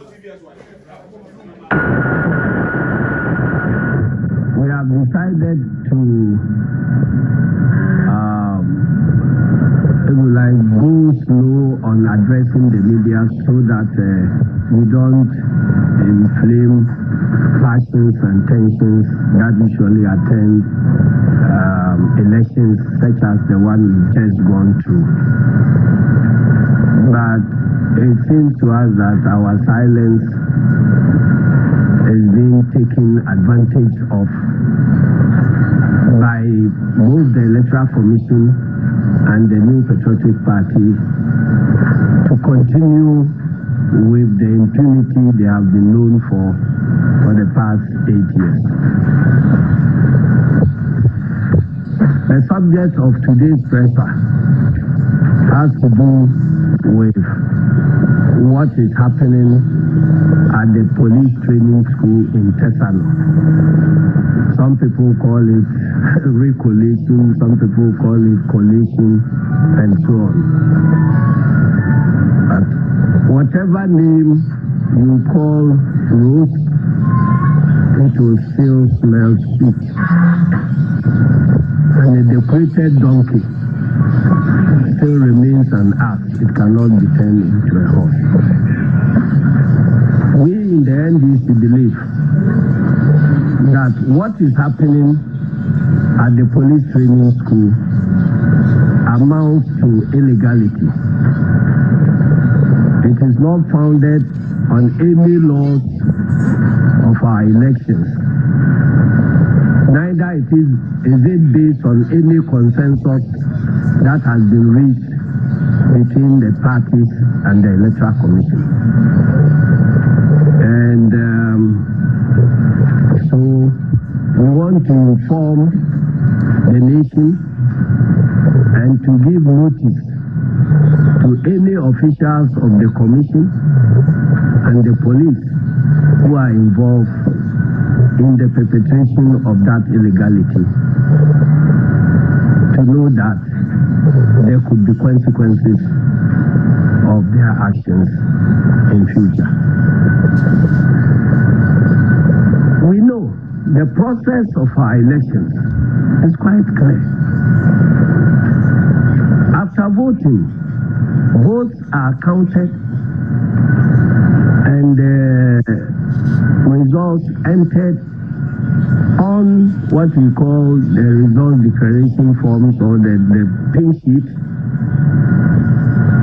We have decided to go slow on addressing the media so that we don't inflame passions and tensions that usually attend elections such as the one we've just gone through. But it seems to us that our silence is being taken advantage of by both the Electoral Commission and the New Patriotic Party to continue with the impunity they have been known for the past 8 years. The subject of today's presser has to do with what is happening at the police training school in Tesano. Some people call it re-collation, some people call it collation, and so on. But whatever name you call roast, it will still smell sweet. And a decorated donkey still remains an ass. It cannot be turned into a horse. We in the NDC believe that what is happening at the police training school amounts to illegality. It is not founded on any laws of our elections. Neither is it based on any consensus that has been reached between the parties and the Electoral Commission. And so we want to inform the nation and to give notice to any officials of the Commission and the police who are involved in the perpetration of that illegality, to know that there could be consequences of their actions in future. We know the process of our elections is quite clear. After voting, votes are counted and results entered on what we call the result declaration forms or the pink sheet,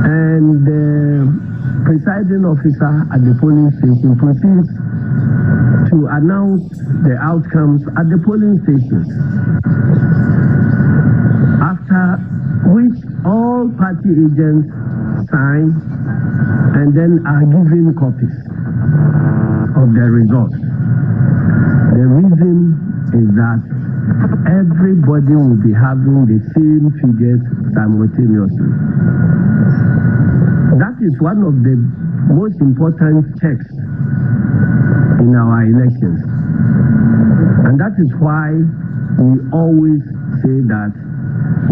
and the presiding officer at the polling station proceeds to announce the outcomes at the polling stations, after which all party agents sign and then are given copies of the results. The reason is that everybody will be having the same figures simultaneously. That is one of the most important checks in our elections. And that is why we always say that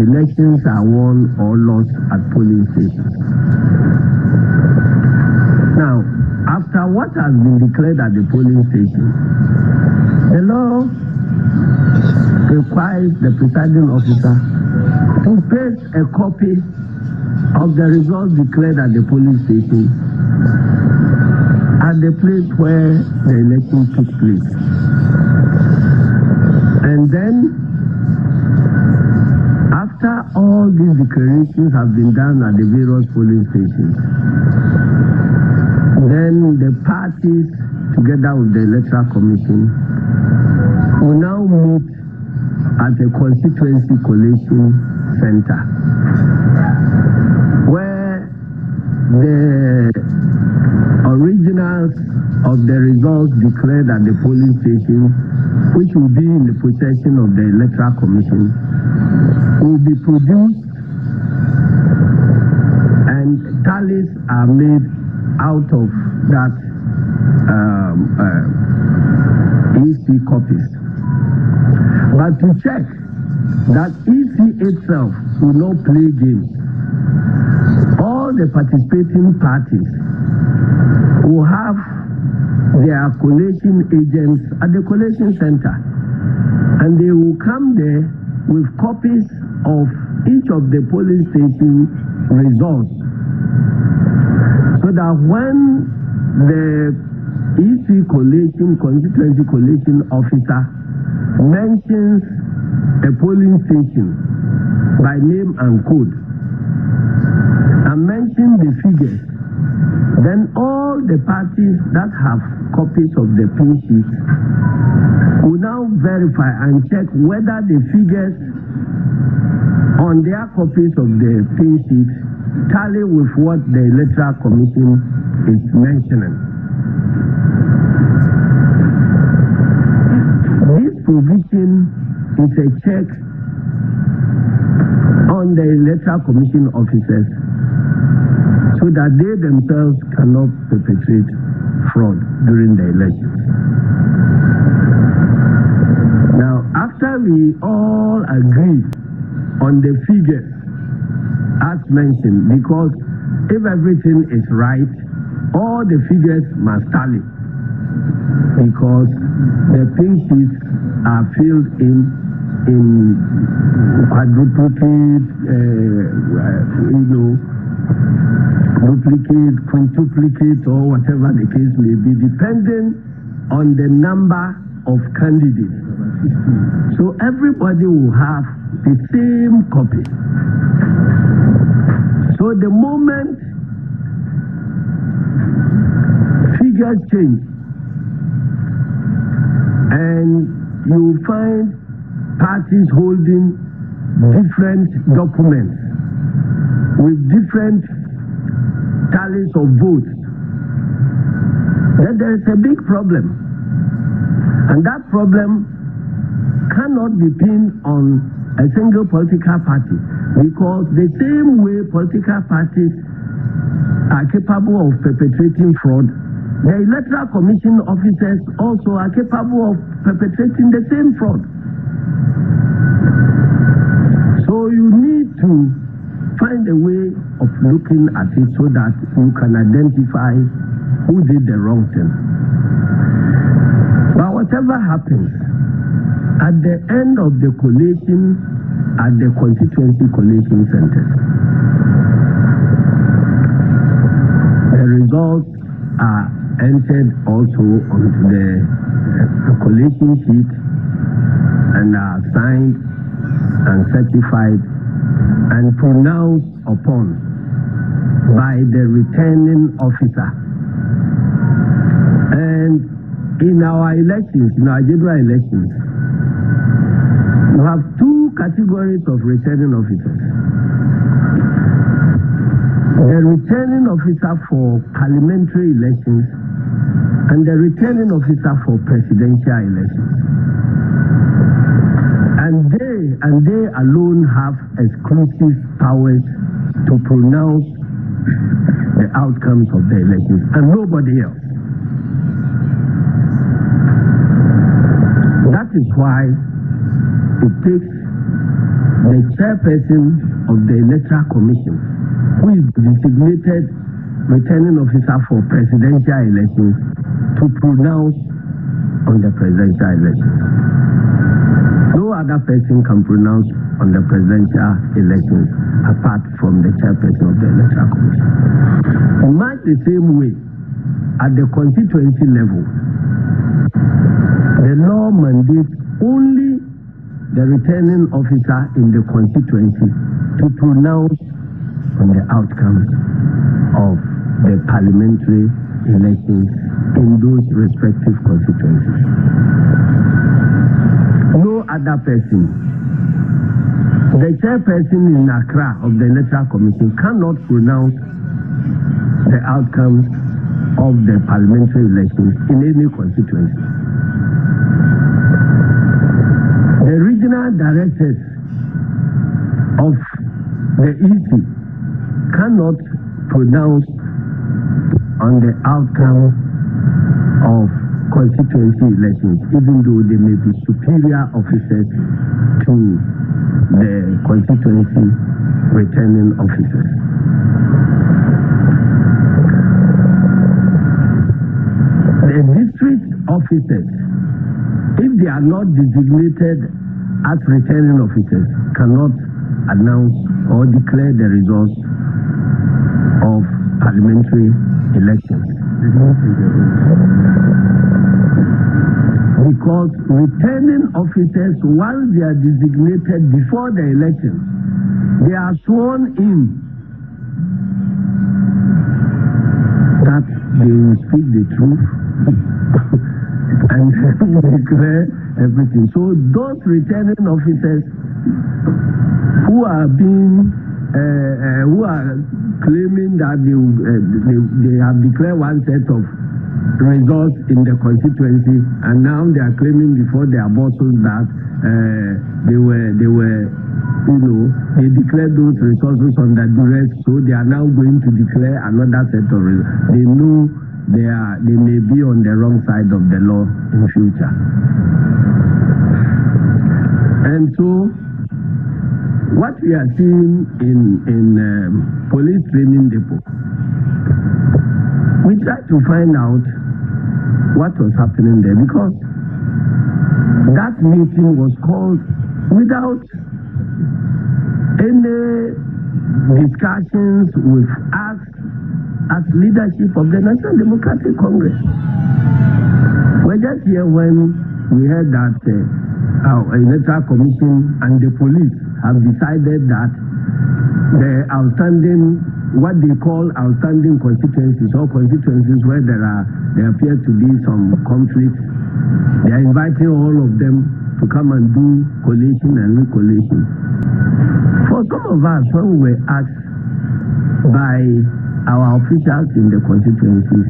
elections are won or lost at polling stations. Now, after what has been declared at the polling station, the law requires the presiding officer to paste a copy of the results declared at the polling station at the place where the election took place. And then, after all these declarations have been done at the various polling stations, then the parties, together with the Electoral Commission, will now meet at a constituency collation center, where the originals of the results declared at the polling station, which will be in the possession of the Electoral Commission, will be produced, and tallies are made out of that EC copies. But to check that EC itself will not play games, all the participating parties will have their collation agents at the collation center, and they will come there with copies of each of the polling station results, so that when the RE-COLLATING constituency collation officer mentions a polling station by name and code and mentions the figures, then all the parties that have copies of the pin sheet will now verify and check whether the figures on their copies of the pin sheet tally with what the Electoral Commission is mentioning. This provision is a check on the Electoral Commission officers so that they themselves cannot perpetrate fraud during the elections. Now, after we all agree on the figures as mentioned, because if everything is right, all the figures must tally, because the pin sheets are filled in quadruplicate, duplicate, quintuplicate, or whatever the case may be, depending on the number of candidates. So everybody will have the same copy. So the moment figures change and you find parties holding different documents with different tallies of votes, then there is a big problem. And that problem cannot be pinned on a single political party, because the same way political parties are capable of perpetrating fraud, the Electoral Commission officers also are capable of perpetrating the same fraud. So you need to find a way of looking at it so that you can identify who did the wrong thing. But whatever happens, at the end of the collation at the constituency collation centers, the results are entered also onto the collation sheet and are signed and certified and pronounced upon by the returning officer. And in our elections, in our general elections, you have two categories of returning officers. The returning officer for parliamentary elections and the returning officer for presidential elections. And they alone have exclusive powers to pronounce the outcomes of the elections, and nobody else. That is why it takes the chairperson of the Electoral Commission, who is designated returning officer for presidential elections, to pronounce on the presidential elections. No other person can pronounce on the presidential elections apart from the chairperson of the Electoral Commission. In much the same way, at the constituency level, the law mandates only the returning officer in the constituency to pronounce on the outcomes of the parliamentary elections in those respective constituencies. No other person. The chairperson in Accra of the Electoral Commission cannot pronounce the outcomes of the parliamentary elections in any constituency. The regional directors of the EC cannot pronounce on the outcome of constituency elections, even though they may be superior officers to the constituency returning officers. The district officers, if they are not designated as returning officers, cannot announce or declare the results of parliamentary elections. Because returning officers, once they are designated before the election, they are sworn in that they will speak the truth and declare everything. So those returning officers who are being who are claiming that they have declared one set of results in the constituency, and now they are claiming before their bosses that they declared those resources under duress, so they are now going to declare another set of results. They know they may be on the wrong side of the law in future. And so what we are seeing in police training depot, we tried to find out what was happening there, because that meeting was called without any discussions with us as leadership of the National Democratic Congress. We're just here when we heard that our Electoral Commission and the police have decided that the outstanding, what they call outstanding constituencies, or constituencies where there appears to be some conflicts, they are inviting all of them to come and do collation and re-collation. For some of us, when we were asked by our officials in the constituencies,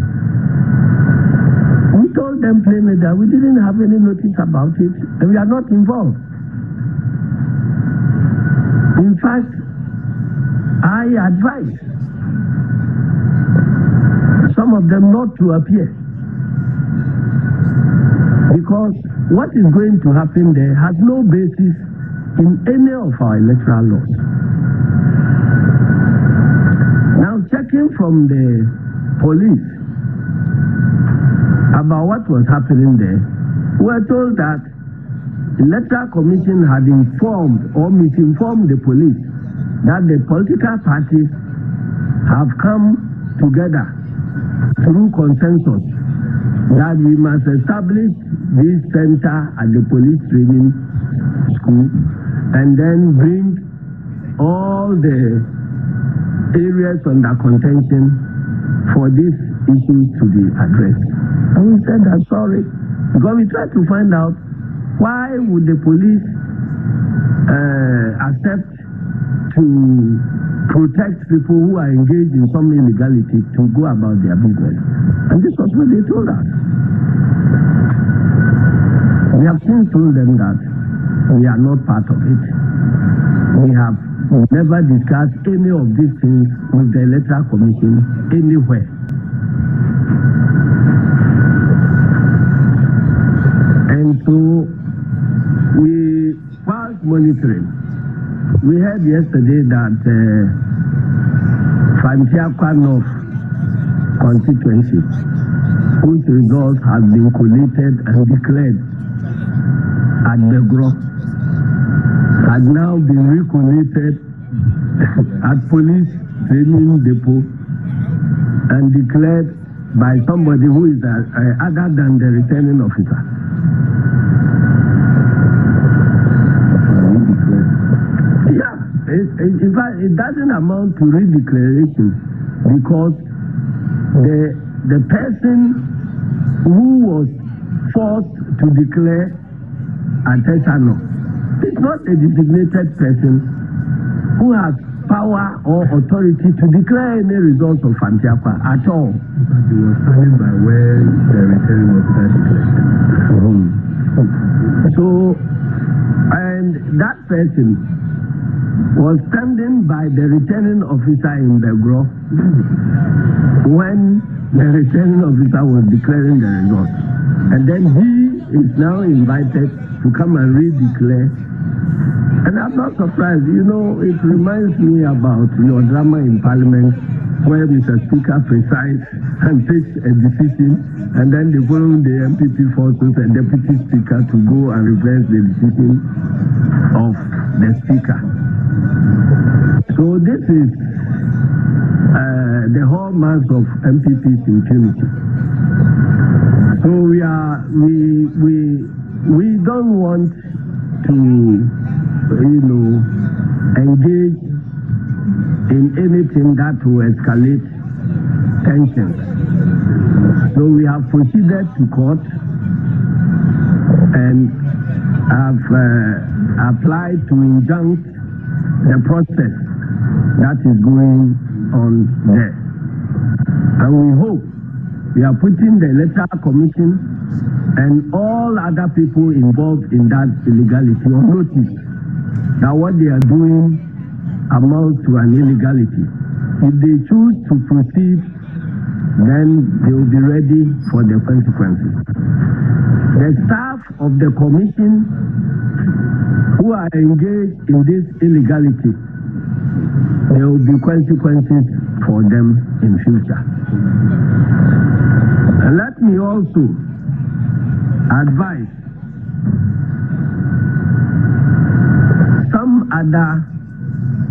we told them plainly that we didn't have any notice about it and we are not involved. In fact, I advise some of them not to appear, because what is going to happen there has no basis in any of our electoral laws. Now, checking from the police about what was happening there, we were told that the Electoral Commission had informed or misinformed the police that the political parties have come together through consensus that we must establish this center at the police training school and then bring all the areas under contention for these issues to be addressed. And we said that sorry, because we tried to find out why would the police accept to protect people who are engaged in some illegality to go about their business. And this was what they told us. We have since told them that we are not part of it. We have never discussed any of these things with the Electoral Commission anywhere. And so we passed monitoring. We heard yesterday that Fantiakwa North constituency, whose results have been collated and declared at the Gro, had now been recollated at police training depot and declared by somebody who is other than the returning officer. In fact, it doesn't amount to re-declaration, because the person who was forced to declare artisanal is not a designated person who has power or authority to declare any results of Fantiakwa at all. But he was standing by where the returning officer declared. So, and that person was standing by the returning officer in Belgro when the returning officer was declaring the results. And then he is now invited to come and re-declare. And I'm not surprised. You know, it reminds me about your drama in Parliament where Mr. Speaker presides and takes a decision, and then the following day MPP forces a Deputy Speaker to go and reverse the decision of the Speaker. So this is the hallmarks of MPP's impunity. So we don't want to, engage in anything that will escalate tensions. So we have proceeded to court and have applied to injunct the process that is going on there. And we hope we are putting the Electoral Commission and all other people involved in that illegality on notice that what they are doing amounts to an illegality. If they choose to proceed, then they will be ready for the consequences. The staff of the commission who are engaged in this illegality, there will be consequences for them in future. And let me also advise some other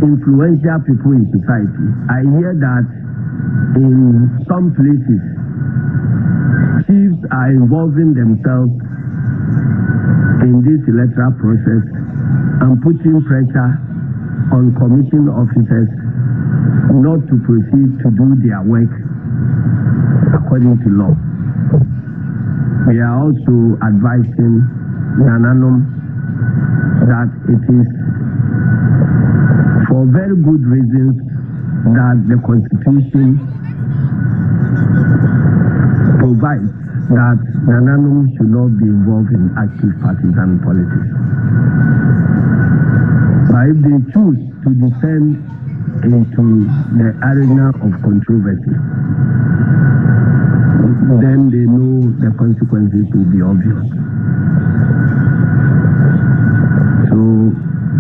influential people in society. I hear that in some places, chiefs are involving themselves in this electoral process and putting pressure on commission officers not to proceed to do their work according to law. We are also advising Nananom that it is for very good reasons that the Constitution provides that Nananom should not be involved in active partisan politics. But if they choose to descend into the arena of controversy, then they know the consequences will be obvious. So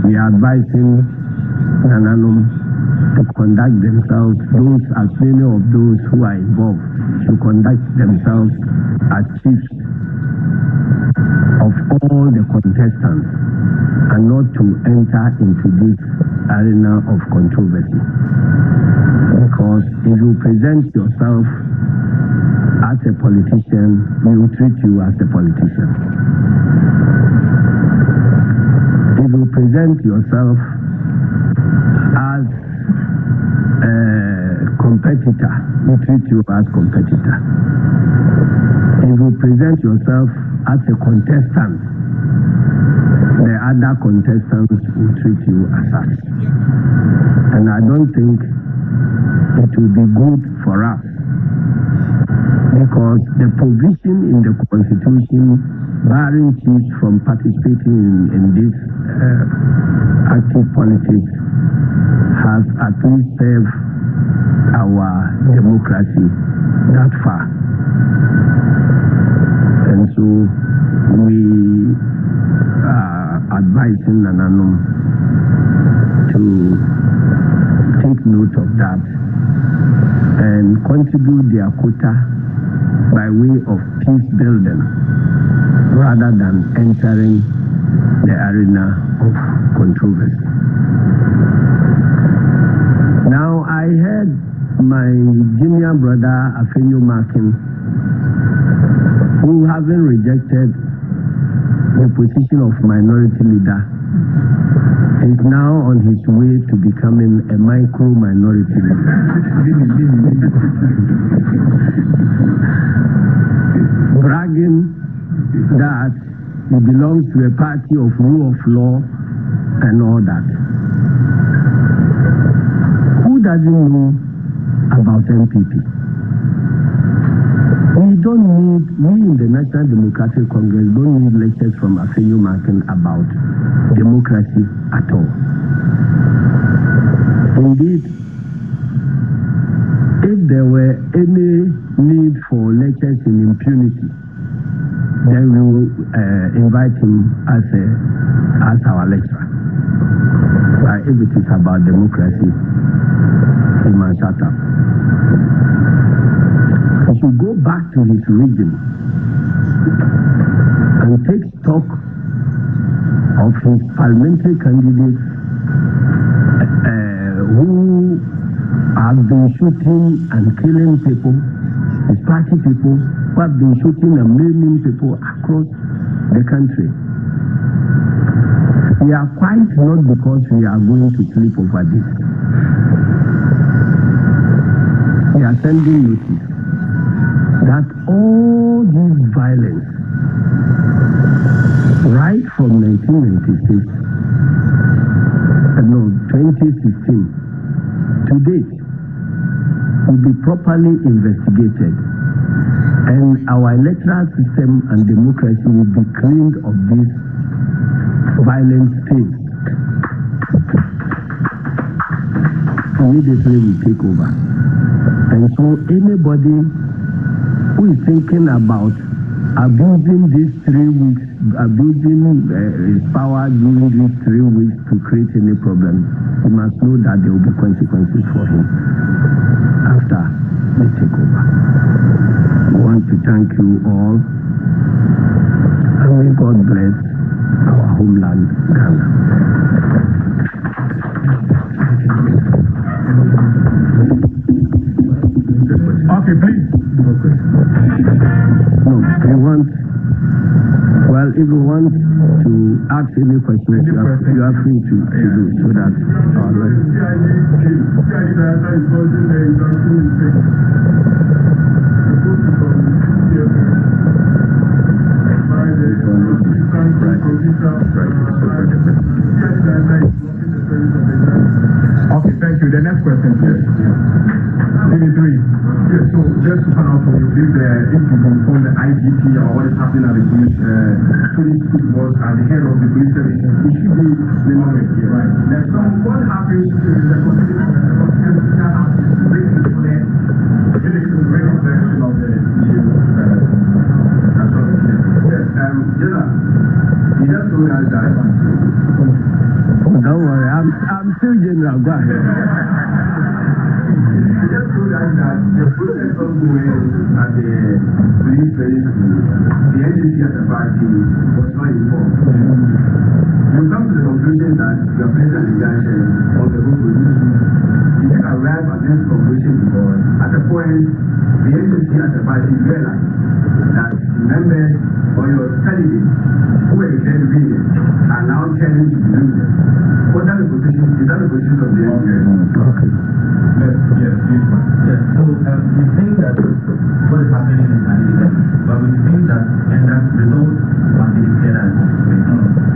we are advising Nananom to conduct themselves, as many of those who are involved should conduct themselves as chiefs of all the contestants and not to enter into this arena of controversy. Because if you present yourself as a politician, we will treat you as a politician. If you present yourself as a competitor, we treat you as competitor. If you present yourself as a contestant, the other contestants will treat you as such. And I don't think it will be good for us, because the provision in the Constitution barring chiefs from participating in this active politics has at least served our democracy that far. And so we are advising Nananom to take note of that and contribute their quota by way of peace building rather than entering the arena of controversy. Now, I heard my junior brother Asiedu Nketia, who having rejected the position of minority leader, is now on his way to becoming a micro-minority leader. Bragging that he belongs to a party of rule of law and all that. Who doesn't know about MPP? We in the National Democratic Congress don't need lectures from Asiedu Nketia about democracy at all. Indeed, if there were any need for lectures in impunity, then we will invite him as our lecturer. But if it is about democracy, he must shut up. He should go back to his region and take stock of his parliamentary candidates who have been shooting and killing people, his party people who have been shooting and maiming people across the country. We are quiet not because we are going to sleep over this. We are sending notice that all this violence, right from 2016 to date, will be properly investigated, and our electoral system and democracy will be cleaned of this violent state. Immediately we take over. And so anybody who is thinking about abusing these 3 weeks, abusing his power during these 3 weeks to create any problem, he must know that there will be consequences for him after the takeover. We want to thank you all, and may God bless our homeland, Ghana. Okay, please. No, we want. Well, if you want to ask any questions, you are free to do so that our Okay, thank you. The next question, please. 33. Yes, so just to find out from you, please, if you confirm the IGP or what is happening at the police was at the head of the police service, it should be the moment here, right? Now, so what happens to the constitution that has been declared the re-collation of the new you just told us that. Oh, don't worry, I'm still General. Go ahead. You just told us that the process ongoing at the police service, the NGC as a party was not informed. You come to the conclusion that you are placing an injunction on the whole position. You can arrive at this conclusion because at a point, the NGC as a party realized that members or your candidates who were declared winning are now turning to be losers. What are the positions? Is that the position of the NGC? Okay. Yes. So we think that what is happening is illegal, but we think that results must be declared as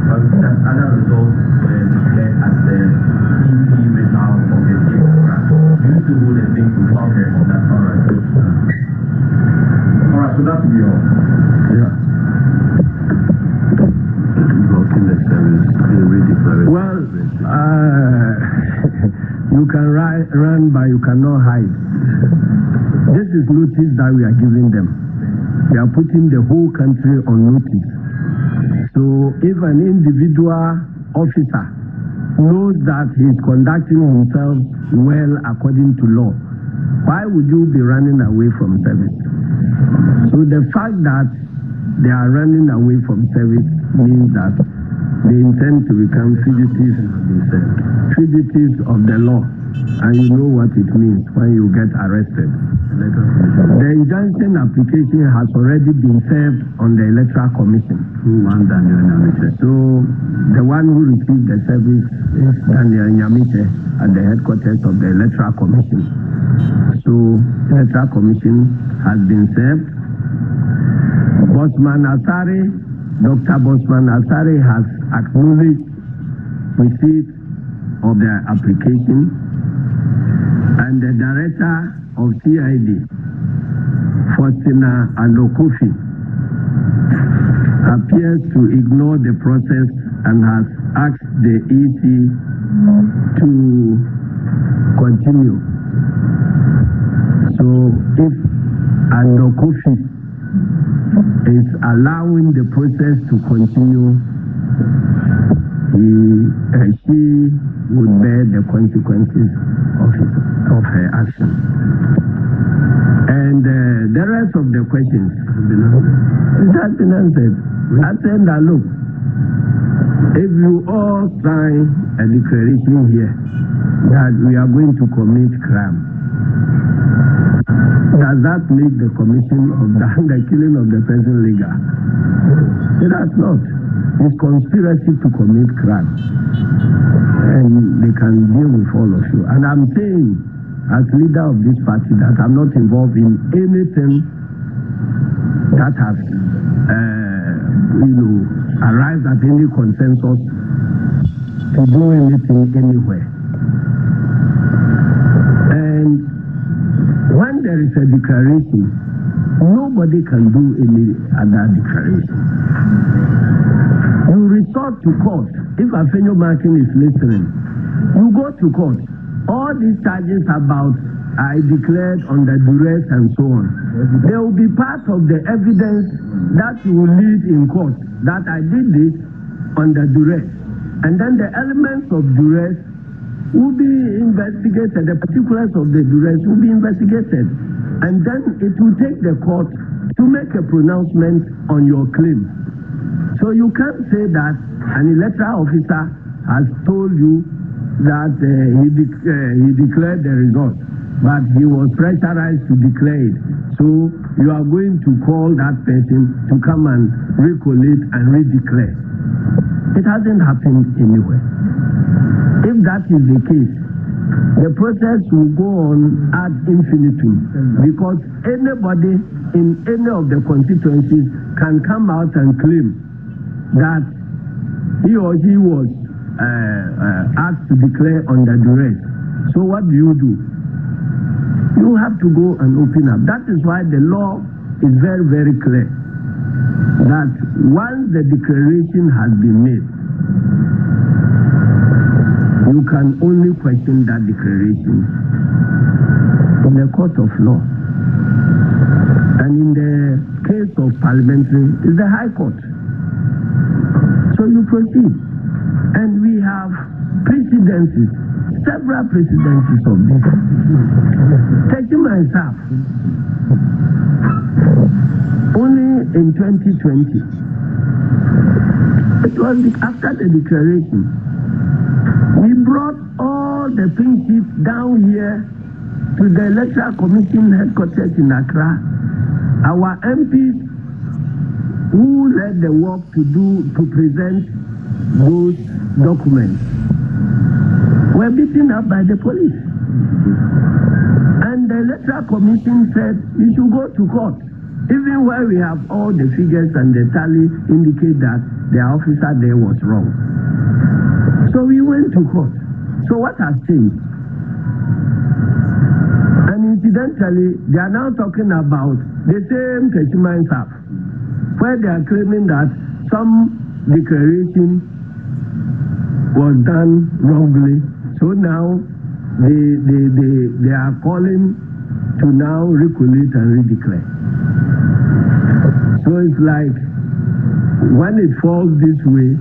but we think that other results were declared as the easy result of the state program. You need to hold the thing to Congress. That's all right. All right, so that will be all. Yeah. Blocking the service, well, you can run, but you cannot hide. This is notice that we are giving them. We are putting the whole country on notice. So if an individual officer knows that he is conducting himself well according to law, why would you be running away from service? So the fact that they are running away from service means that they intend to become fugitives of the law. And you know what it means when you get arrested. The injunction application has already been served on the Electoral Commission. So the one who received the service is Daniel Nyamiche at the headquarters of the Electoral Commission. So the Electoral Commission has been served. Dr. Bosman Asare has acknowledged receipt of the application, and the director of CID, Faustina Alokofi, appears to ignore the process and has asked the EC to continue. So if Alokofi is allowing the process to continue, she would bear the consequences of it. of her action. And the rest of the questions, it has been answered. I said that, look, if you all sign a declaration here that we are going to commit crime, does that make the commission of the killing of the person legal? It does not. It's conspiracy to commit crime. And they can deal with all of you. And I'm saying, as leader of this party, that I'm not involved in anything that has, arrived at any consensus to do anything anywhere. And when there is a declaration, nobody can do any other declaration. You resort to court. If Afenyo Markin is listening, you go to court. All these charges about I declared under duress and so on, they will be part of the evidence that you will lead in court that I did this under duress. And then the elements of duress will be investigated, the particulars of the duress will be investigated. And then it will take the court to make a pronouncement on your claim. So you can't say that an electoral officer has told you that he declared the result, but he was pressurized to declare it. So you are going to call that person to come and re-collate and re-declare. It hasn't happened anywhere. If that is the case, the process will go on ad infinitum, because anybody in any of the constituencies can come out and claim that he or she was asked to declare under duress. So what do? You have to go and open up. That is why the law is very, very clear that once the declaration has been made, you can only question that declaration in the court of law. And in the case of parliamentary, it's the High Court. So you proceed. And we have precedences, several precedences of this. Taking myself, only in 2020, it was after the declaration, we brought all the pink sheets down here to the Electoral Commission headquarters in Accra. Our MPs who led the work to present those documents were beaten up by the police. And the Electoral Commission said, you should go to court. Even where we have all the figures and the tally indicate that the officer there was wrong. So we went to court. So what has changed? And incidentally, they are now talking about the same Techiman staff, where they are claiming that some declaration was done wrongly. So now they are calling to now re-collate and re-declare. So it's like when it falls this way,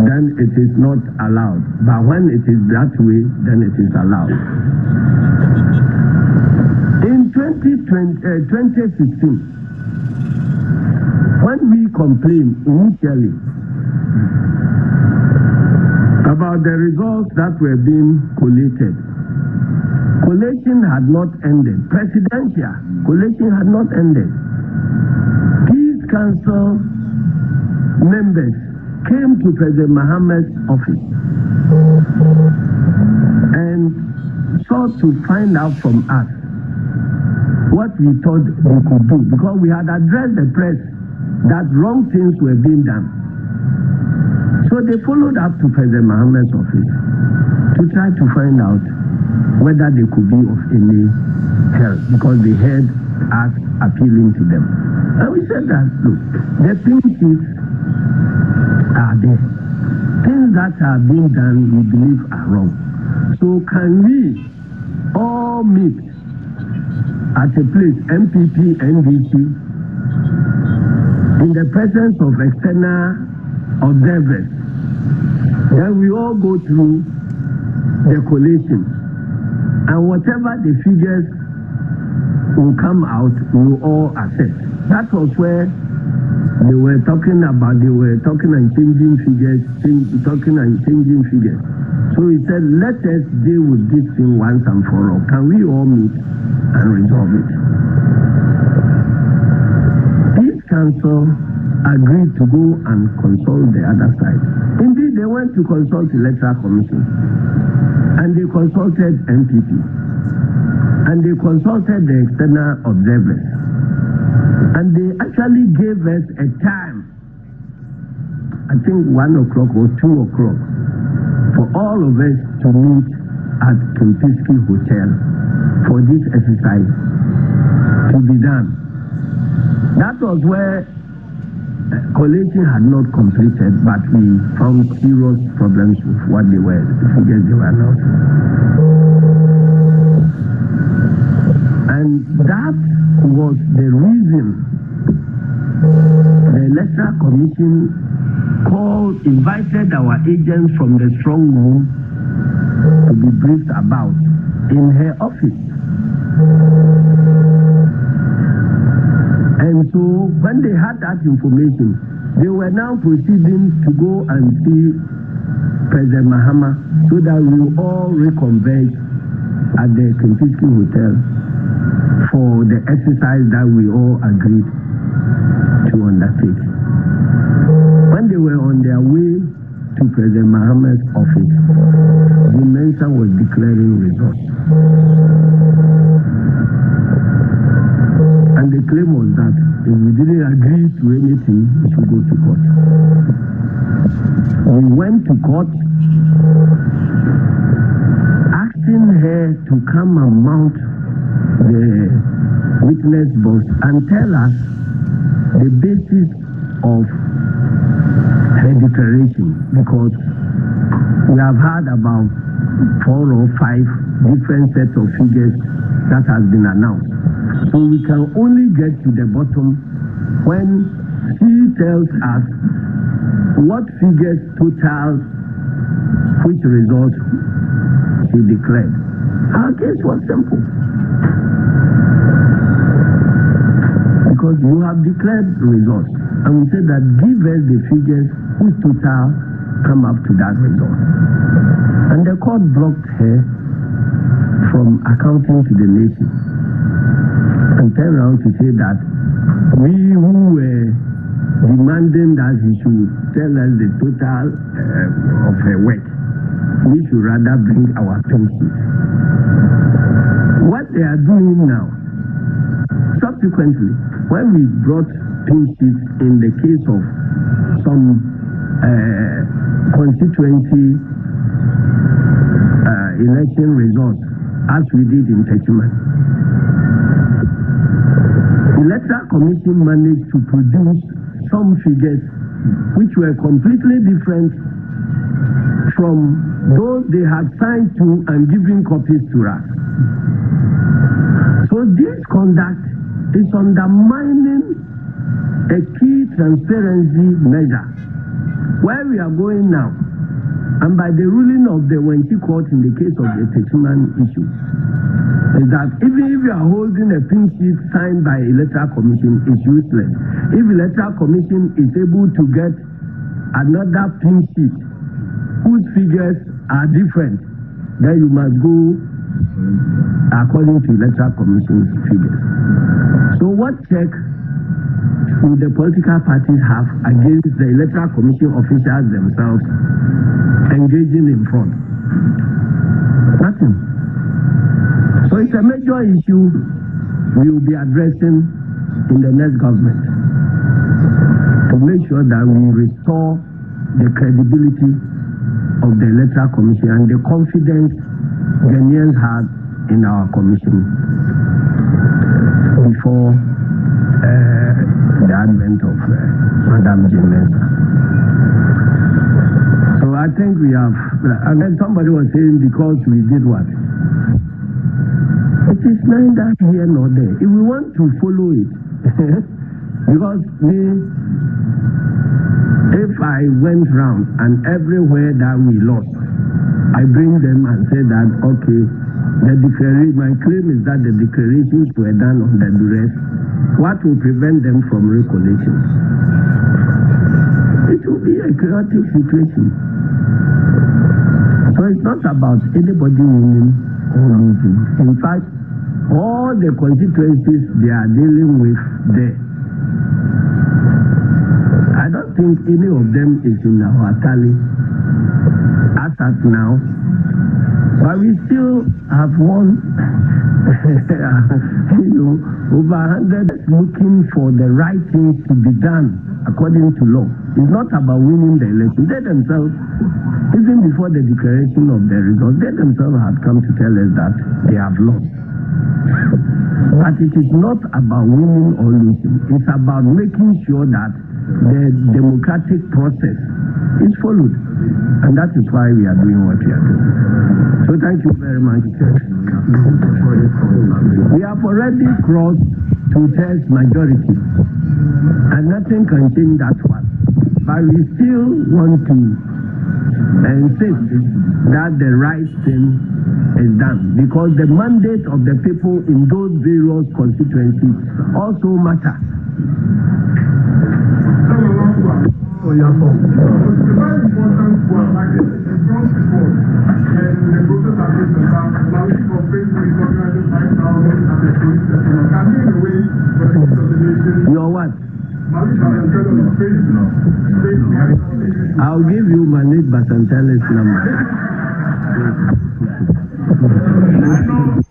then it is not allowed. But when it is that way, then it is allowed. In 2016, when we complained initially about the results that were being collated, collation had not ended. Presidential collation had not ended. Peace Council members came to President Mohammed's office and sought to find out from us what we thought they could do, because we had addressed the press that wrong things were being done. So they followed up to President Mohammed's office to try to find out whether they could be of any help, because they heard us appealing to them. And we said that, look, the things are there. Things that are being done, we believe are wrong. So can we all meet at a place, MPP, NDC, in the presence of external observers? Then we all go through the collation. And whatever the figures will come out, we will all accept. That was where they were talking and changing figures, talking and changing figures. So he said, let us deal with this thing once and for all. Can we all meet and resolve it? This council agreed to go and consult the other side. Indeed, they went to consult the Electoral Commission, and they consulted MPP, and they consulted the external observers, and they actually gave us a time, I think 1 o'clock or 2 o'clock, for all of us to meet at Kempinski Hotel for this exercise to be done. That was where collation had not completed, but we found serious problems with what they were, the figures they were announcing. And that was the reason the Electoral Commission invited our agents from the strong room to be briefed about in her office. And so when they had that information, they were now proceeding to go and see President Mahama so that we will all reconvene at the Kempinski Hotel for the exercise that we all agreed to undertake. When they were on their way to President Mahama's office, the Mensa was declaring results. And the claim was that if we didn't agree to anything, we should go to court. We went to court asking her to come and mount the witness box and tell us the basis of her declaration, because we have had about 4 or 5 different sets of figures that has been announced. So we can only get to the bottom when she tells us what figures total which results she declared. Our case was simple. Because you have declared results, and we said that give us the figures whose total come up to that result. And the court blocked her from accounting to the nation and turned around to say that we who were demanding that he should tell us the total of her work, we should rather bring our pensions. What they are doing now, subsequently, when we brought pin sheets in the case of some constituency election results, as we did in Techiman, the Electoral Commission managed to produce some figures which were completely different from those they had signed to and given copies to us. So this conduct is undermining a key transparency measure. Where we are going now, and by the ruling of the Wenchi court in the case of the Techiman issue, is that even if you are holding a pink sheet signed by Electoral Commission, it's useless. If Electoral Commission is able to get another pink sheet whose figures are different, then you must go according to Electoral Commission's figures. So what check would the political parties have against the Electoral Commission officials themselves engaging in fraud? Nothing. So it's a major issue we will be addressing in the next government to make sure that we restore the credibility of the Electoral Commission and the confidence Ghanaians had in our commission before the advent of Madam Mensa. So I think we have, and then somebody was saying because we did what? It is neither here nor there. If we want to follow it, because if I went round and everywhere that we lost, I bring them and say that, okay, My claim is that the declarations were done under duress. What will prevent them from re-collation? It will be a chaotic situation. So it's not about anybody winning or losing. In fact, all the constituencies they are dealing with there, I don't think any of them is in our tally as at now. But we still have won, over 100 looking for the right things to be done according to law. It's not about winning the election. They themselves, even before the declaration of the results, they themselves had come to tell us that they have lost. But it is not about winning or losing. It's about making sure that the democratic process is followed. And that is why we are doing what we are doing. So thank you very much. We have already crossed two-thirds majority. And nothing can change that one. But we still want to insist that the right thing is done. Because the mandate of the people in those various constituencies also matter. So it's very important to attack it in front before and the process has been allowing for Facebook organizing 5,000 at the police station. Can be in a way for the peace of the nation. Your what? I'll give you Malik Basantele's number. I know